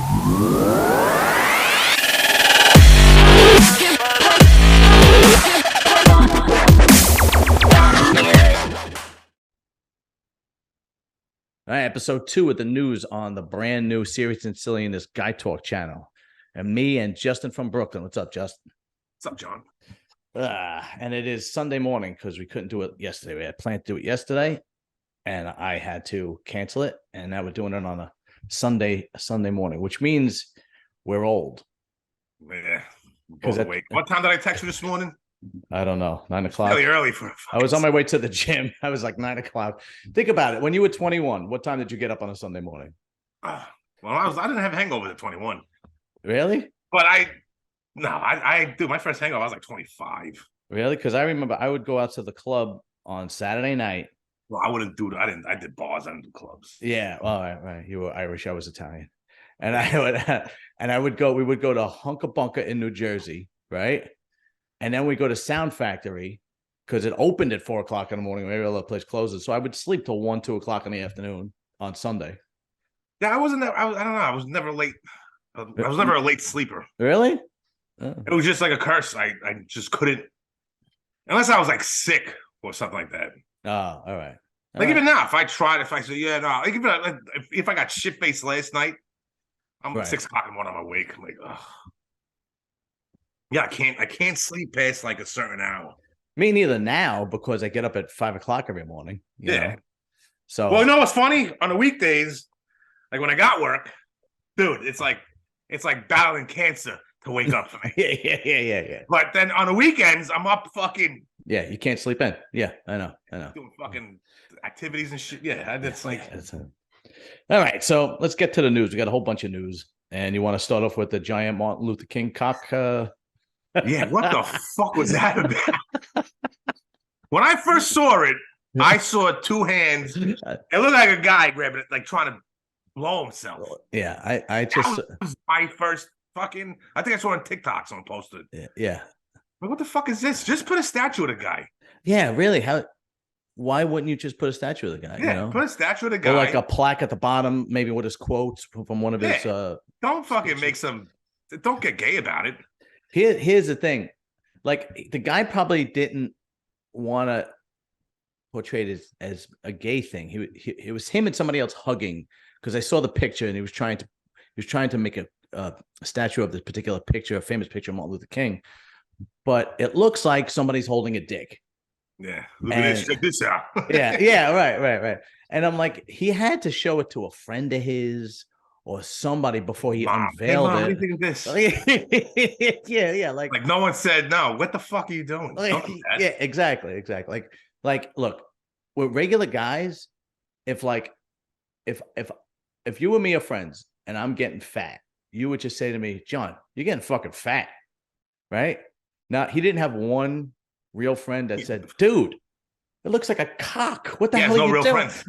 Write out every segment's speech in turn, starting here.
All right, episode 2 of the news on the brand new Serious and Silly in this Guy Talk channel. And me and Justin from Brooklyn. What's up, Justin? What's up, John? And it is Sunday morning because we couldn't do it yesterday. We had planned to do it yesterday, and I had to cancel it. And now we're doing it on a Sunday morning, which means we're old. Yeah. What time did I text you this morning? I don't know. 9 o'clock. Really early for. I was on my way to the gym. I was like 9 o'clock. Think about it. When you were 21, what time did you get up on a Sunday morning? Well, I didn't have hangover at 21. Really? But I do. My first hangover, I was like 25. Really? Because I remember I would go out to the club on Saturday night. Well, I wouldn't do. I did bars. I didn't do clubs. Yeah. Well, right. You were Irish. I was Italian, and I would go. We would go to Hunka Bunka in New Jersey, right? And then we go to Sound Factory because it opened at 4 o'clock in the morning. Maybe the place closes. So I would sleep till 1, 2 o'clock in the afternoon on Sunday. Yeah, I wasn't. I don't know. I was never late. I was never a late sleeper. Really? Oh. It was just like a curse. I just couldn't, unless I was like sick or something like that. Oh, all right. Like even now, if I say, yeah, no, like if I got shit faced last night, I'm 6 o'clock in the morning, I'm awake. I'm like, oh. Yeah, I can't sleep past like a certain hour. Me neither now because I get up at 5 o'clock every morning. You know? So well, you know what's funny? On the weekdays, like when I got work, dude, it's like battling cancer to wake up for me. Yeah. But then on the weekends, I'm up fucking. Yeah, you can't sleep in. Yeah, I know. Doing fucking activities and shit. Yeah, that's like. All right, so let's get to the news. We got a whole bunch of news, and you want to start off with the giant Martin Luther King cock? Yeah, what the fuck was that about? When I first saw it, I saw 2 hands. It looked like a guy grabbing it, like trying to blow himself. Yeah, I just that was my first fucking. I think I saw it on TikTok. Someone posted. Yeah. But what the fuck is this? Just put a statue of the guy. Yeah, really? Why wouldn't you just put a statue of the guy? Yeah, you know? Put a statue of the guy. Or like a plaque at the bottom, maybe with his quotes from one of his. Don't fucking make some. Don't get gay about it. Here's the thing, like the guy probably didn't want to portray it as a gay thing. It was him and somebody else hugging because I saw the picture and he was trying to make a statue of this particular picture, a famous picture of Martin Luther King, but it looks like somebody's holding a dick. Yeah, look at this. Check this out. yeah, right. And I'm like, he had to show it to a friend of his or somebody before he unveiled it. What do you think of this? yeah. Like no one said no. What the fuck are you doing? Yeah, exactly. Like, look, with regular guys, if you and me are friends and I'm getting fat, you would just say to me, John, you're getting fucking fat, right? Now he didn't have one real friend that said, dude, it looks like a cock. What the hell are you doing? Friends.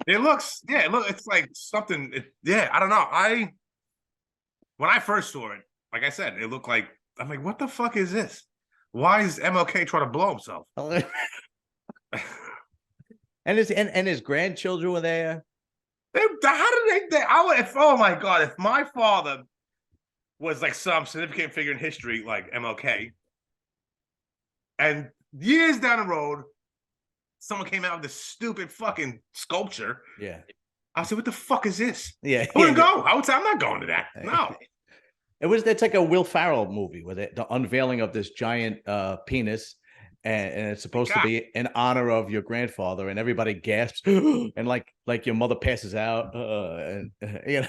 It's like something. I don't know. When I first saw it, like I said, it looked like, I'm like, what the fuck is this? Why is MLK trying to blow himself? and his grandchildren were there. How did they? Oh my god! If my father was like some significant figure in history, like MLK, and years down the road, someone came out with this stupid fucking sculpture. Yeah. I said, what the fuck is this? Yeah. I wouldn't go. I would say, I'm not going to that. No. It's like a Will Ferrell movie with the unveiling of this giant penis. And it's supposed to be in honor of your grandfather, and everybody gasps, and like your mother passes out. You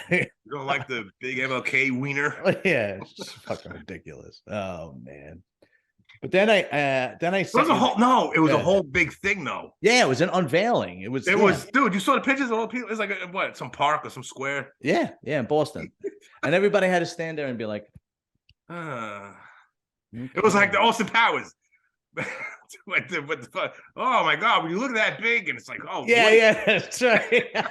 don't like the big MLK wiener? Yeah, it's just fucking ridiculous. Oh man. But then I it was a whole big thing though. Yeah, it was an unveiling. It was, dude. You saw the pictures of all people. It's like some park or some square. Yeah, in Boston, and everybody had to stand there and be like, It was like the Austin Powers. Oh my god! When you look at that big, and it's like, oh yeah, that's right.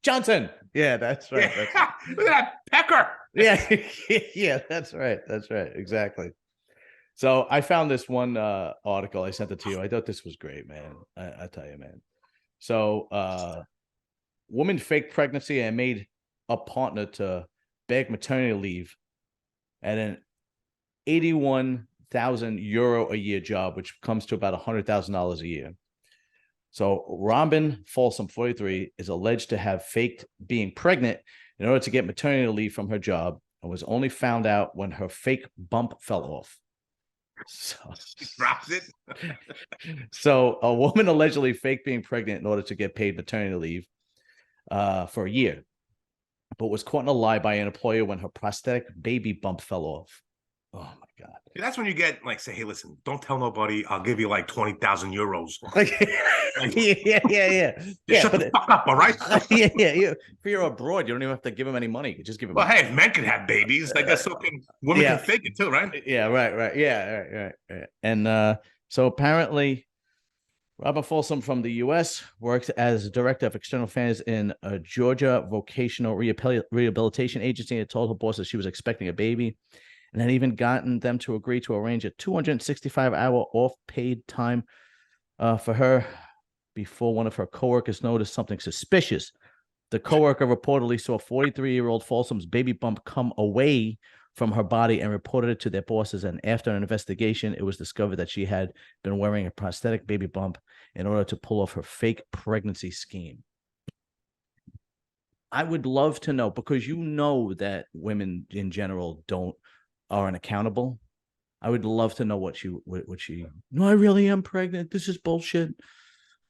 Johnson. Yeah, that's right. Yeah. Look at that pecker. Yeah, that's right. Exactly. So I found this one article. I sent it to you. I thought this was great, man. I tell you, man. So woman faked pregnancy and made a partner to beg maternity leave at an 81,000 euro a year job, which comes to about $100,000 a year. So Robin Folsom, 43, is alleged to have faked being pregnant in order to get maternity leave from her job, and was only found out when her fake bump fell off. So, She drops it. So a woman allegedly faked being pregnant in order to get paid maternity leave for a year, but was caught in a lie by an employer when her prosthetic baby bump fell off. Oh my God. That's when you get like, say, hey, listen, don't tell nobody. I'll give you like 20,000 euros. Yeah. Shut the fuck up, all right? Yeah. If you're abroad, you don't even have to give them any money. You just give them. Well, hey, if men can have babies, I guess so can women can fake it too, right? Yeah, right. Yeah, right. And so apparently, Robin Folsom from the U.S. worked as director of external affairs in a Georgia vocational rehabilitation agency and told her boss that she was expecting a baby, and had even gotten them to agree to arrange a 265-hour off-paid time for her before one of her coworkers noticed something suspicious. The coworker reportedly saw 43-year-old Folsom's baby bump come away from her body and reported it to their bosses. And after an investigation, it was discovered that she had been wearing a prosthetic baby bump in order to pull off her fake pregnancy scheme. I would love to know, because you know that women in general aren't accountable. I would love to know what she. No, I really am pregnant. This is bullshit.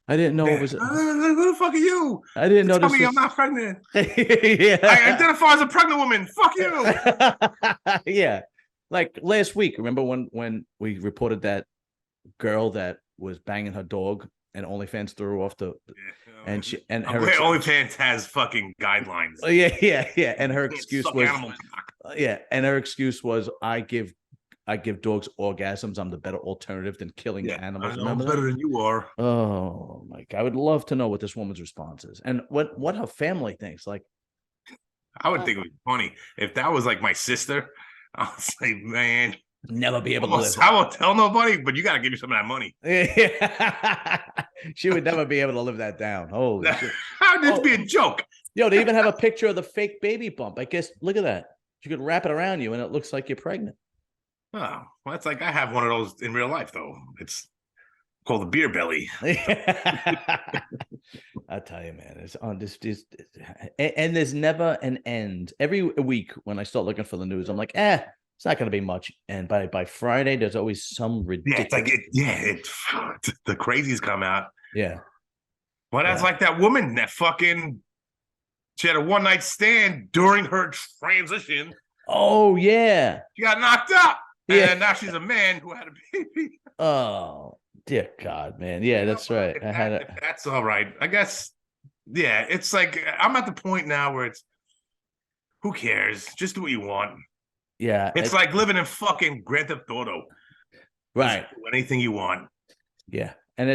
I didn't know it was. Who the fuck are you? I didn't know Tell this me was... I'm not pregnant. Yeah. I identify as a pregnant woman. Fuck you. Yeah. Like last week, remember when we reported that girl that was banging her dog and OnlyFans threw her off the, and her OnlyFans has fucking guidelines. Yeah. And her excuse was, her excuse was, I give dogs orgasms. I'm the better alternative than killing animals. I'm better than you are. Oh my God. I would love to know what this woman's response is and what her family thinks. Like, I would think it would be funny if that was like my sister. I would say, man, never be able to live. I won't tell nobody, but you got to give me some of that money. She would never be able to live that down. Holy shit. How would this be a joke? Yo, they even have a picture of the fake baby bump. I guess, look at that. You could wrap it around you and it looks like you're pregnant. Oh, well, that's like I have one of those in real life, though. It's called the beer belly. I tell you, man, it's on this, and there's never an end. Every week when I start looking for the news, I'm like, it's not going to be much. And by Friday, there's always some ridiculous. The crazies come out. Yeah. Well, that's like that woman that fucking, she had a one-night stand during her transition. Oh, yeah. She got knocked up. And now she's a man who had a baby. Oh, dear God, man. Yeah, that's right. That's all right. I guess, yeah, it's like I'm at the point now where it's, who cares? Just do what you want. Yeah. It's like living in fucking Grand Theft Auto. Right. Do anything you want. Yeah. And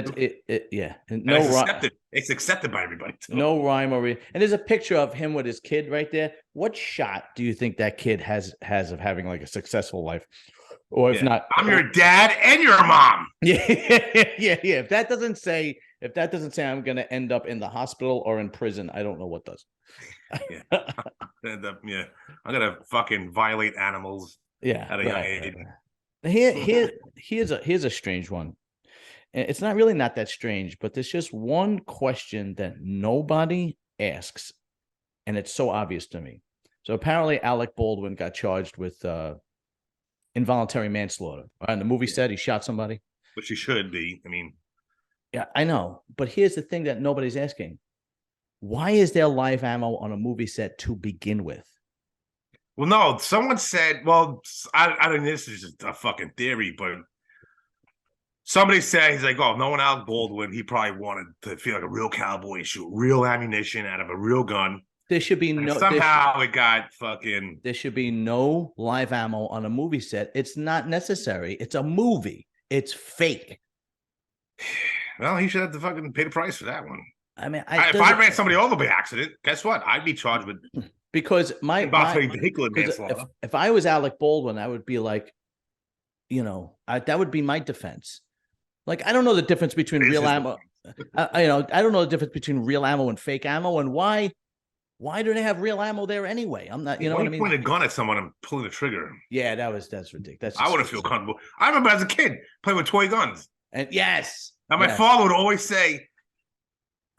it's accepted by everybody. Too. No rhyme or reason. And there's a picture of him with his kid right there. What shot do you think that kid has of having like a successful life? Or if not, I'm your dad and your mom. Yeah. If that doesn't say I'm gonna end up in the hospital or in prison, I don't know what does. I'm gonna fucking violate animals. At a young age. Here's a strange one. It's not that strange, but there's just one question that nobody asks, and it's so obvious to me. So apparently Alec Baldwin got charged with involuntary manslaughter. On the movie set, he shot somebody. Which he should be. I mean. Yeah, I know. But here's the thing that nobody's asking. Why is there live ammo on a movie set to begin with? Well, no, someone said, well, I don't know, this is just a fucking theory, but somebody said, he's like, oh, knowing Alec Baldwin, he probably wanted to feel like a real cowboy and shoot real ammunition out of a real gun. There should be no. There should be no live ammo on a movie set. It's not necessary. It's a movie. It's fake. Well, he should have to fucking pay the price for that one. I mean, if I ran somebody over by accident, guess what? I'd be charged with because if I was Alec Baldwin, I would be like, that would be my defense. Like, I don't know the difference between real ammo. I don't know the difference between real ammo and fake ammo, and why do they have real ammo there anyway? I'm not, you know Why what I you mean? point a gun at someone and pulling the trigger? Yeah, that's ridiculous. That's I wouldn't feel comfortable. I remember as a kid playing with toy guns. And yes, and my father would always say,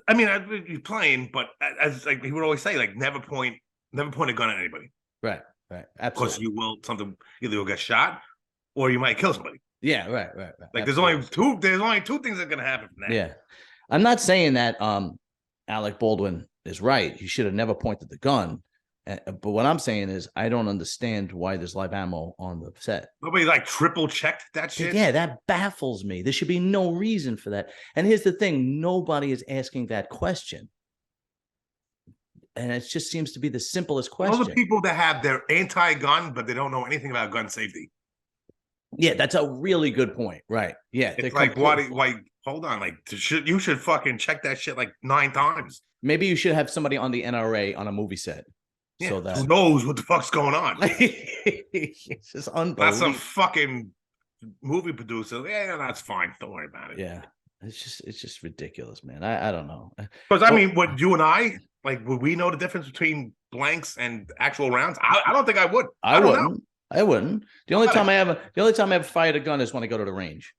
I mean, I'd be playing, but as like he would always say, like never point a gun at anybody. Right, absolutely. Because you will either you'll get shot or you might kill somebody. Yeah, right. Like absolutely. There's only two things that are gonna happen from that. Yeah, I'm not saying that Alec Baldwin is right. He should have never pointed the gun. But what I'm saying is, I don't understand why there's live ammo on the set. Nobody like triple checked that shit. Yeah, that baffles me. There should be no reason for that. And here's the thing: nobody is asking that question, and it just seems to be the simplest question. Those are people that have their anti-gun, but they don't know anything about gun safety. Yeah, that's a really good point. Right? Yeah, it's like why? Hold on, like you should fucking check that shit like 9 times. Maybe you should have somebody on the NRA on a movie set. Yeah, so that who knows what the fuck's going on? It's just unbelievable. Not some fucking movie producer. Yeah, that's fine. Don't worry about it. Yeah, it's just ridiculous, man. I don't know. Because I mean, would you and I would we know the difference between blanks and actual rounds? I don't think I would. I wouldn't. I wouldn't. The only time I ever fired a gun is when I go to the range.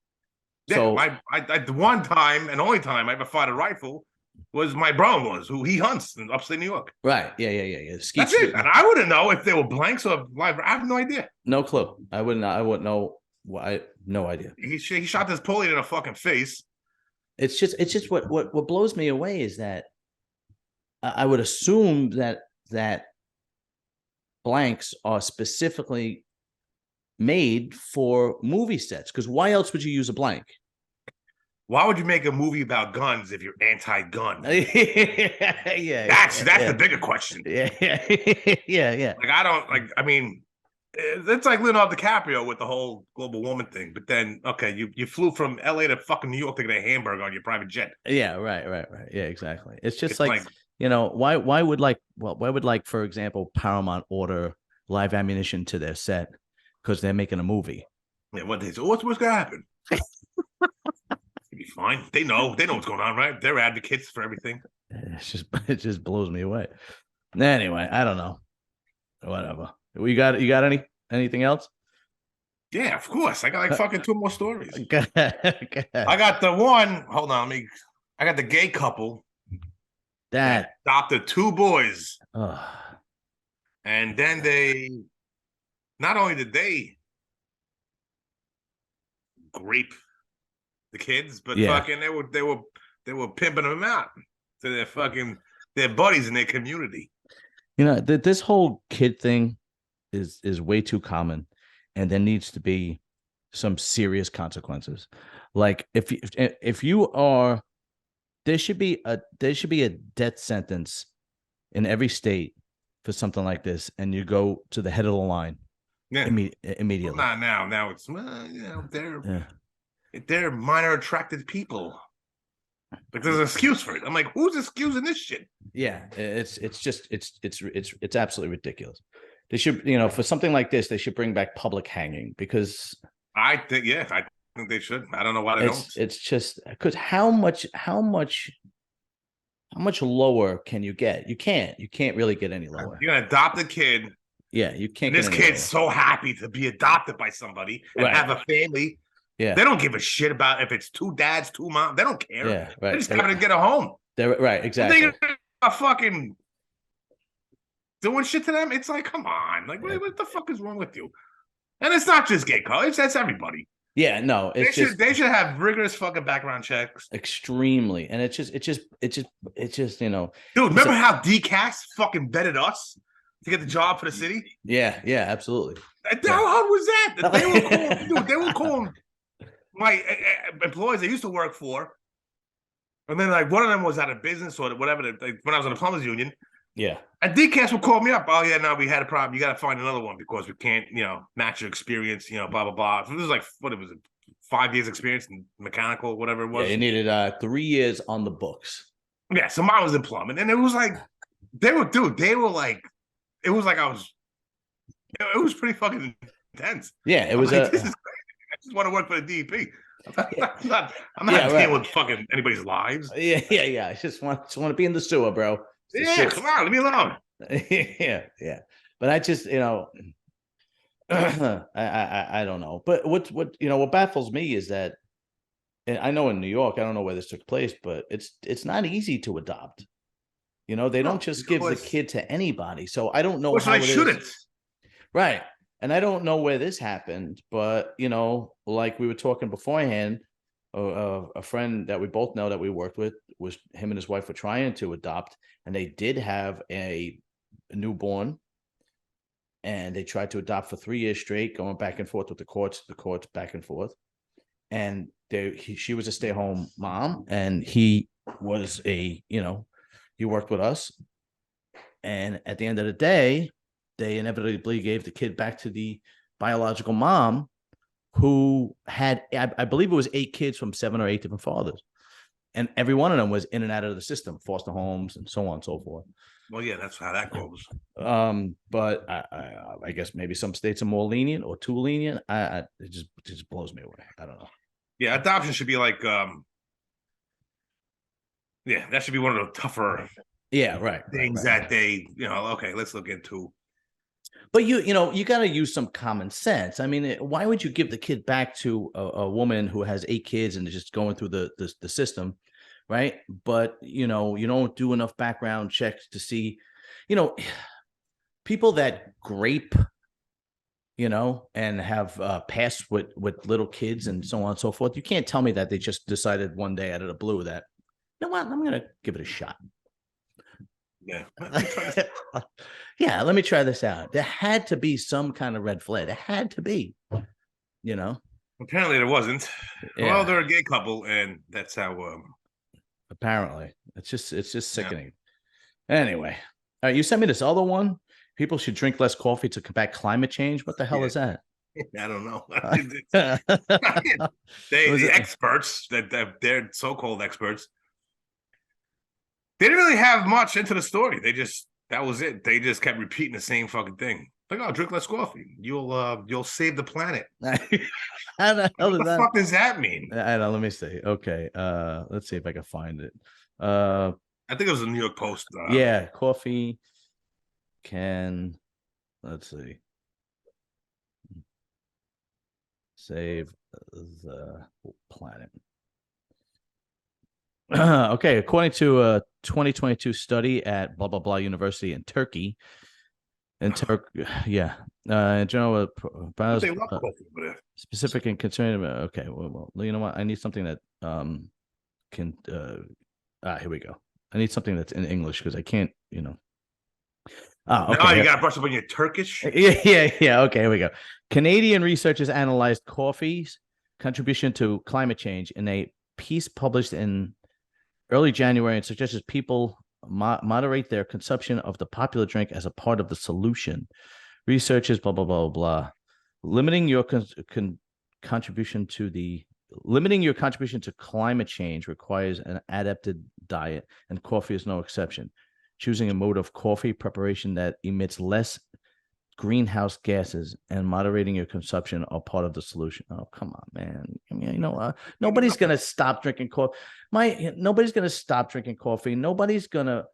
Yeah, so I the one time and only time I ever fired a rifle was my brother-in-law's, who he hunts in upstate New York. Right. Yeah. That's it. And I wouldn't know if they were blanks or live. I have no idea. No clue. I wouldn't know. No idea. He shot this pulley in the fucking face. It's just what blows me away is that I would assume that blanks are specifically made for movie sets, because why else would you use a blank? Why would you make a movie about guns if you're anti-gun? Yeah, that's the bigger question. Yeah. Like I don't like. I mean, it's like Leonardo DiCaprio with the whole global warming thing. But then, okay, you flew from LA to fucking New York to get a hamburger on your private jet. Yeah, right. Yeah, exactly. It's just like why would for example Paramount order live ammunition to their set because they're making a movie? Yeah, what they say? What's gonna happen? Be fine. They know what's going on, right? They're advocates for everything. It just blows me away. Anyway, I don't know. Whatever. You got anything else? Yeah, of course. I got like fucking 2 more stories. Okay. I got the one. Hold on, I got the gay couple that adopted 2 boys. And then they not only did they grape the kids, but fucking they were pimping them out to their buddies in their community. You know, this whole kid thing is way too common, and there needs to be some serious consequences. Like if you are, there should be a death sentence in every state for something like this, and you go to the head of the line immediately. Well, not now it's they're minor attracted people. Like there's an excuse for it. I'm like, who's excusing this shit? Yeah, it's absolutely ridiculous. They should, for something like this, they should bring back public hanging, because I think they should. I don't know why they don't. It's just because how much lower can you get? You can't really get any lower. You're gonna adopt a kid. Yeah, you can't. And this kid's so happy to be adopted by somebody and have a family. Yeah, they don't give a shit about if it's 2 dads, 2 moms. They don't care. Yeah, right. They're just having to get a home. They're right, exactly. They're fucking doing shit to them. It's like, come on, like what the fuck is wrong with you? And it's not just gay college; that's everybody. Yeah, no, they should have rigorous fucking background checks. Extremely, and it's just Dude, remember how DCAS fucking vetted us to get the job for the city? Yeah, absolutely. How hard was that? They were calling my employees I used to work for, and then like one of them was out of business or whatever. Like, when I was in the plumbers union, and DCAS would call me up. Oh yeah, no, we had a problem. You got to find another one because we can't, match your experience. Blah blah blah. So this is like 5 years experience in mechanical, whatever it was. Yeah, you needed 3 years on the books. Yeah, so mine was in plumbing, and it was like they were like, it was like it was pretty fucking intense. Yeah, it was. This is crazy. I just want to work for the DEP. I'm not dealing with fucking anybody's lives. Yeah. I just want to be in the sewer, bro. Yeah, come on, leave me alone. Yeah. But I just, I don't know. But what baffles me is that, and I know in New York, I don't know where this took place, but it's not easy to adopt. They don't just give the kid to anybody. So I don't know how it shouldn't. is. Right. And I don't know where this happened, but like we were talking beforehand, a friend that we both know that we worked with, was him and his wife were trying to adopt, and they did have a newborn, and they tried to adopt for 3 years straight, going back and forth with the courts back and forth. And she was a stay-at-home mom, and he was he worked with us. And at the end of the day, they inevitably gave the kid back to the biological mom, who had, I believe it was 8 kids from 7 or 8 different fathers. And every one of them was in and out of the system, foster homes and so on and so forth. Well, yeah, that's how that goes. But I guess maybe some states are more lenient or too lenient. It just blows me away. I don't know. Yeah, adoption should be like, that should be one of the tougher things that they, okay, let's look into. But you got to use some common sense. I mean, why would you give the kid back to a woman who has 8 kids and is just going through the system, right? But you don't do enough background checks to see, people that grape, and have passed with little kids and so on and so forth. You can't tell me that they just decided one day out of the blue that, you know what, I'm gonna give it a shot. Yeah. Yeah, let me try this out. There had to be some kind of red flag. There had to be, Apparently there wasn't. Yeah. Well, they're a gay couple, and that's how. Apparently, it's just sickening. Yeah. Anyway, all right, you sent me this other one. People should drink less coffee to combat climate change. What the hell is that? I don't know. The experts, they're so-called experts, they didn't really have much into the story. That was it. They just kept repeating the same fucking thing. Like, oh, drink less coffee. You'll save the planet. How the hell what the fuck does that mean? I don't. Let me see. Okay. Let's see if I can find it. I think it was a New York Post. Yeah, coffee can, let's see, save the planet. Okay, according to a 2022 study at blah blah blah university in Turkey, in general, specific and concerning. Okay, well, you know what? I need something that can. Here we go. I need something that's in English because I can't. Oh, okay. Now you got to brush up on your Turkish. Yeah. Okay, here we go. Canadian researchers analyzed coffee's contribution to climate change in a piece published in early January and suggests people moderate their consumption of the popular drink as a part of the solution. Researchers, blah, blah, blah, blah. Limiting your contribution to climate change requires an adapted diet, and coffee is no exception. Choosing a mode of coffee preparation that emits less greenhouse gases and moderating your consumption are part of the solution. Oh, come on, man. I mean, nobody's going to stop drinking coffee. Nobody's going to stop drinking coffee. Nobody's going to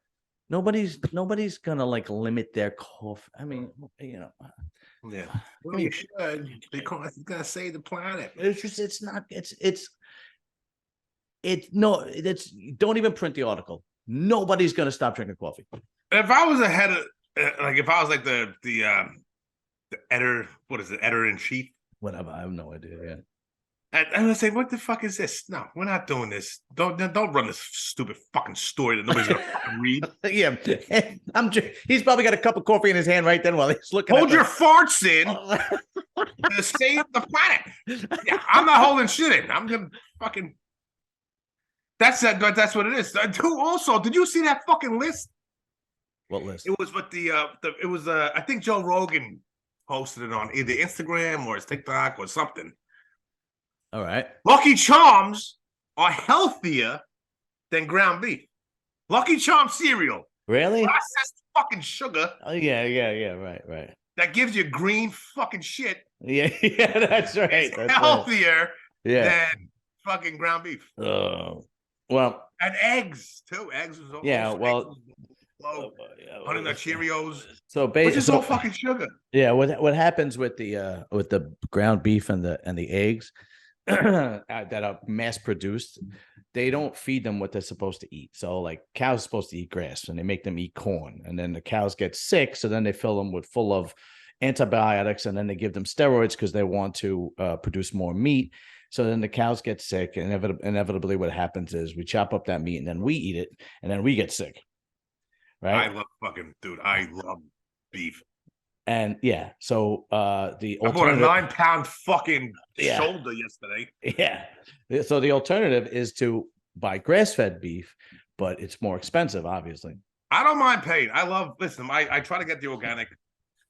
like limit their coffee. I mean, Yeah. Well, you should, because it's going to save the planet. Don't even print the article. Nobody's going to stop drinking coffee. If I was ahead of, if I was like the editor, what is it, editor-in-chief? Whatever, I have no idea. Yeah. I'm gonna say, what the fuck is this? No, we're not doing this. Don't run this stupid fucking story that nobody's gonna fucking read. Yeah, he's probably got a cup of coffee in his hand right then while he's looking. Hold your farts in to save the planet. Yeah, I'm not holding shit in. I'm gonna fucking. That's what it is. Also, did you see that fucking list? What list? It was what it was. I think Joe Rogan posted it on either Instagram or his TikTok or something. All right. Lucky Charms are healthier than ground beef. Lucky Charms cereal. Really? Processed fucking sugar. Oh yeah. Right. That gives you green fucking shit. Yeah, that's right. It's healthier than fucking ground beef. Well, and eggs too. Eggs was yeah. Well, Honey Nut Cheerios, so which is all fucking sugar. Yeah. What happens with the ground beef and the eggs that are mass produced? They don't feed them what they're supposed to eat. So like cows are supposed to eat grass and they make them eat corn, and then the cows get sick. So then they fill them with full of antibiotics, and then they give them steroids because they want to produce more meat. So then the cows get sick, and inevitably what happens is we chop up that meat and then we eat it, and then we get sick. Right? I love beef. And yeah, so the I bought a 9-pound fucking shoulder yesterday. Yeah. So the alternative is to buy grass-fed beef, but it's more expensive, obviously. I don't mind paying. I try to get the organic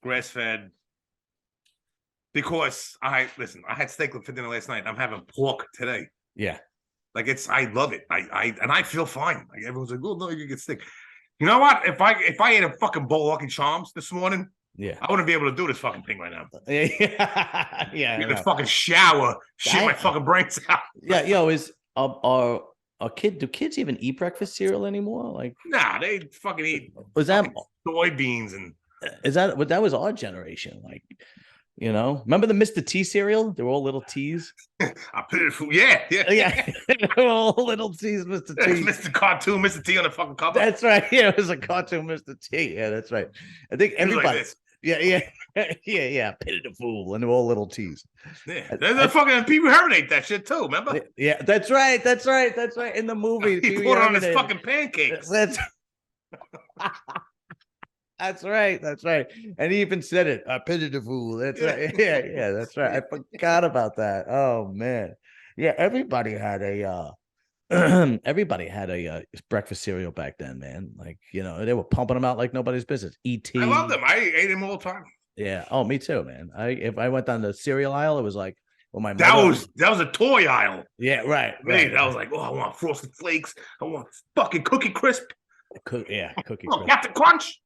grass-fed because I had steak for dinner last night. I'm having pork today. Yeah. Like I love it. I feel fine. Like everyone's like, oh no, you can get steak. You know what? If I ate a fucking bowl of Lucky Charms this morning, I wouldn't be able to do this fucking thing right now. Yeah. In the fucking shower, shit my fucking brains out. Yeah, is do kids even eat breakfast cereal anymore? Like, nah, they fucking eat soybeans and that was our generation. Like, remember the Mr. T cereal? They were all little T's. I put it for yeah. They were all little T's, Mr. T. Mr. Cartoon, Mr. T on the fucking cover. That's right. Yeah, it was a cartoon, Mr. T. Yeah, that's right. I think everybody. Yeah. Pitiful, and they're all little T's. Yeah, there's fucking people hurt that shit too. Remember? Yeah, that's right. In the movie, he put it on his fucking pancakes. That's right. And he even said it. I pity the fool. That's right. Yeah, that's right. I forgot about that. Oh man. Yeah, everybody had a breakfast cereal back then, man. Like, they were pumping them out like nobody's business. E.T. I love them. I ate them all the time. Yeah. Oh, me too, man. If I went down the cereal aisle, it was like, well, my mother... that was a toy aisle. Yeah, right. I was like, I want Frosted Flakes. I want fucking Cookie Crisp. Cookie Crisp. Captain Crunch.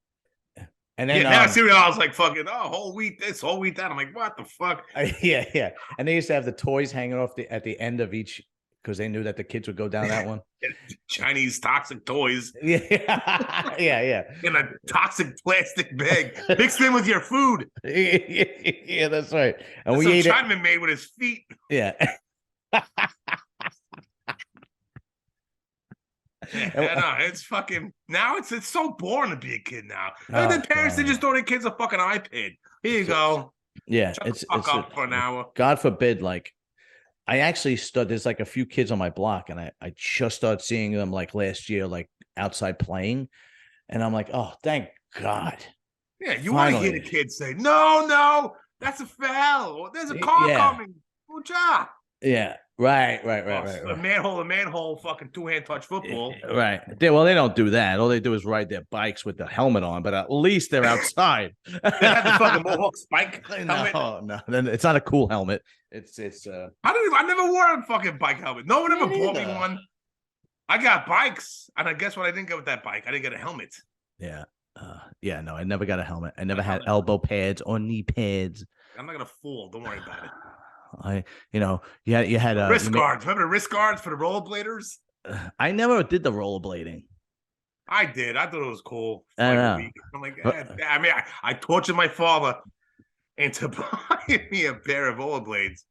And then now cereal, I was like, fucking, whole wheat this, whole wheat that. I'm like, what the fuck? Yeah. And they used to have the toys hanging off at the end of each, because they knew that the kids would go down that one. Chinese toxic toys. Yeah. In a toxic plastic bag, mixed in with your food. Yeah, that's right. And we ate Chinaman made with his feet. Yeah. It's fucking now. It's so boring to be a kid now. The parents they just throw their kids a fucking iPad. Here you go. Yeah, it's up for an hour. God forbid, like I actually there's like a few kids on my block, and I just started seeing them like last year, like outside playing, and I'm like, oh, thank God. Yeah, you want to hear the kids say, no, that's a foul. There's a car coming. Good job. Yeah. Right. A manhole, fucking two-hand touch football. Right. They don't do that. All they do is ride their bikes with the helmet on, but at least they're outside. They have the fucking Mohawk spike helmet. No. Then it's not a cool helmet. It's I never wore a fucking bike helmet. No one ever bought me one. I got bikes, and I guess what I didn't get with that bike? I didn't get a helmet. Yeah. No, I never got a helmet. I never had elbow pads or knee pads. I'm not gonna fall. Don't worry about it. You had wrist guards. Remember the wrist guards for the rollerbladers? I never did the rollerblading. I did. I thought it was cool. I know. I'm like, I tortured my father into buying me a pair of rollerblades.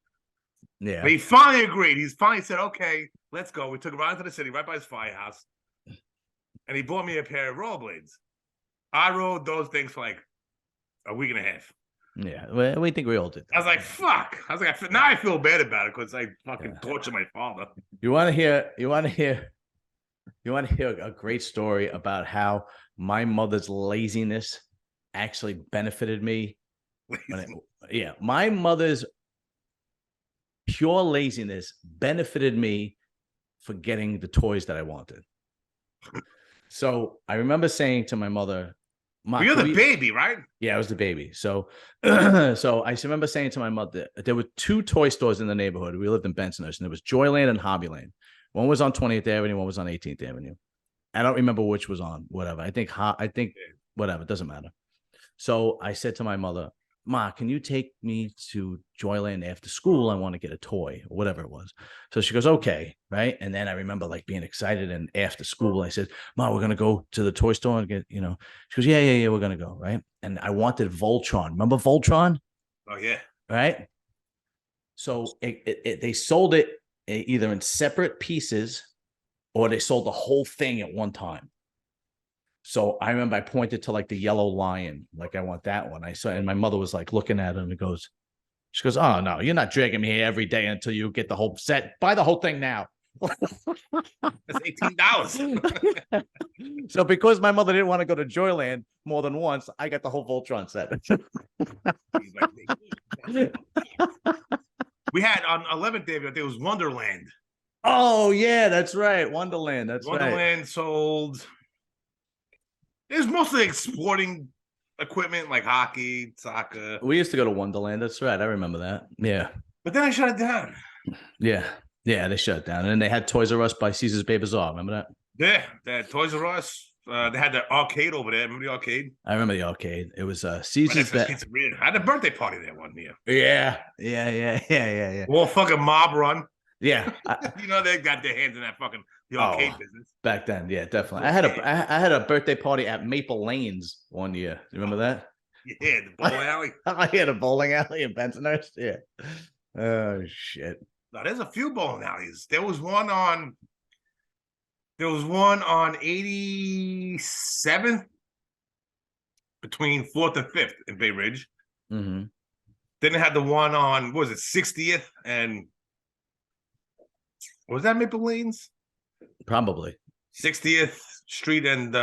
Yeah. But he finally agreed. He finally said, okay, let's go. We took him right into the city, right by his firehouse. And he bought me a pair of rollerblades. I rode those things for like a week and a half. Yeah, well, we think we all did. I was like, fuck. Now I feel bad about it because I fucking tortured my father. You want to hear a great story about how my mother's laziness actually benefited me? My mother's pure laziness benefited me for getting the toys that I wanted. So I remember saying to my mother, you're the baby, right? Yeah, I was the baby. So I remember saying to my mother, there were two toy stores in the neighborhood. We lived in BenSound, and there was Joyland and Hobbyland. One was on 20th Avenue, one was on 18th Avenue. I don't remember which was on, whatever. I think whatever, it doesn't matter. So I said to my mother, Ma, can you take me to Joyland after school? I want to get a toy or whatever it was. So she goes, okay. Right. And then I remember like being excited. And after school, I said, Ma, we're going to go to the toy store and get, you know, she goes, yeah, we're going to go. Right. And I wanted Voltron. Remember Voltron? Oh, yeah. Right. So they sold it either in separate pieces or they sold the whole thing at one time. So I remember I pointed to like the yellow lion, like I want that one. I saw, and my mother was like looking at it and she goes, oh no, you're not dragging me here every day until you get the whole set. Buy the whole thing now. That's $18. So because my mother didn't want to go to Joyland more than once, I got the whole Voltron set. We had on 11th day, I think it was Wonderland. Oh yeah, that's right. Wonderland. That's Wonderland right. sold. It was mostly like sporting equipment like hockey, soccer. We used to go to Wonderland. That's right. I remember that. Yeah. But then I shut it down. Yeah. Yeah, they shut it down. And then they had Toys R Us by Caesar's Bay Bazaar. Remember that? Yeah, they had Toys R Us. They had the arcade over there. Remember the arcade? I remember the arcade. It was Caesar's. I had a birthday party there one year. Yeah. Well, fucking mob run. Yeah. You know, they got their hands in that fucking the arcade business. Back then, yeah, definitely. I had a birthday party at Maple Lanes one year. You remember that? Yeah, the bowling alley. I had a bowling alley in Bensonhurst. Yeah. Oh shit. Now, there's a few bowling alleys. There was one on 87th between 4th and 5th in Bay Ridge. Mm-hmm. Then they had the one on, what was it, 60th and was that Maple Lanes? Probably 60th Street and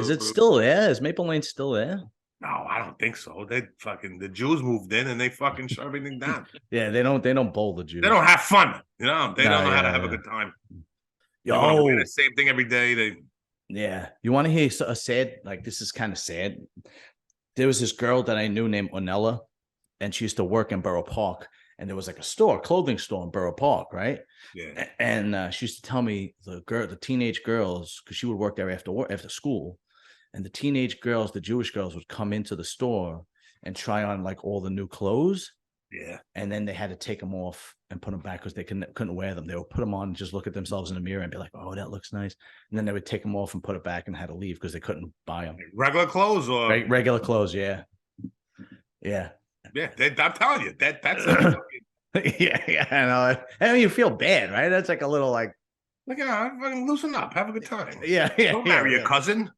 is it still there? Is Maple Lane still there? No, I don't think so. They fucking the Jews moved in and they fucking shut everything down. Yeah, they don't bowl the Jews. They don't have fun, you know. They don't know how to have a good time. Yo, the same thing every day. Yeah, you want to hear a sad? Like this is kind of sad. There was this girl that I knew named Ornella, and she used to work in Borough Park. And there was like a clothing store in Borough Park, right? Yeah. And she used to tell me the teenage girls, because she would work there after school, and the teenage girls, the Jewish girls, would come into the store and try on like all the new clothes. Yeah. And then they had to take them off and put them back because they couldn't wear them. They would put them on and just look at themselves in the mirror and be like, "Oh, that looks nice." And then they would take them off and put it back and had to leave because they couldn't buy them. Regular clothes or regular clothes, yeah. Yeah, I'm telling you that's yeah, I know. I mean, you feel bad, right? That's like a little like, fucking loosen up, have a good time. Yeah. Don't marry your cousin.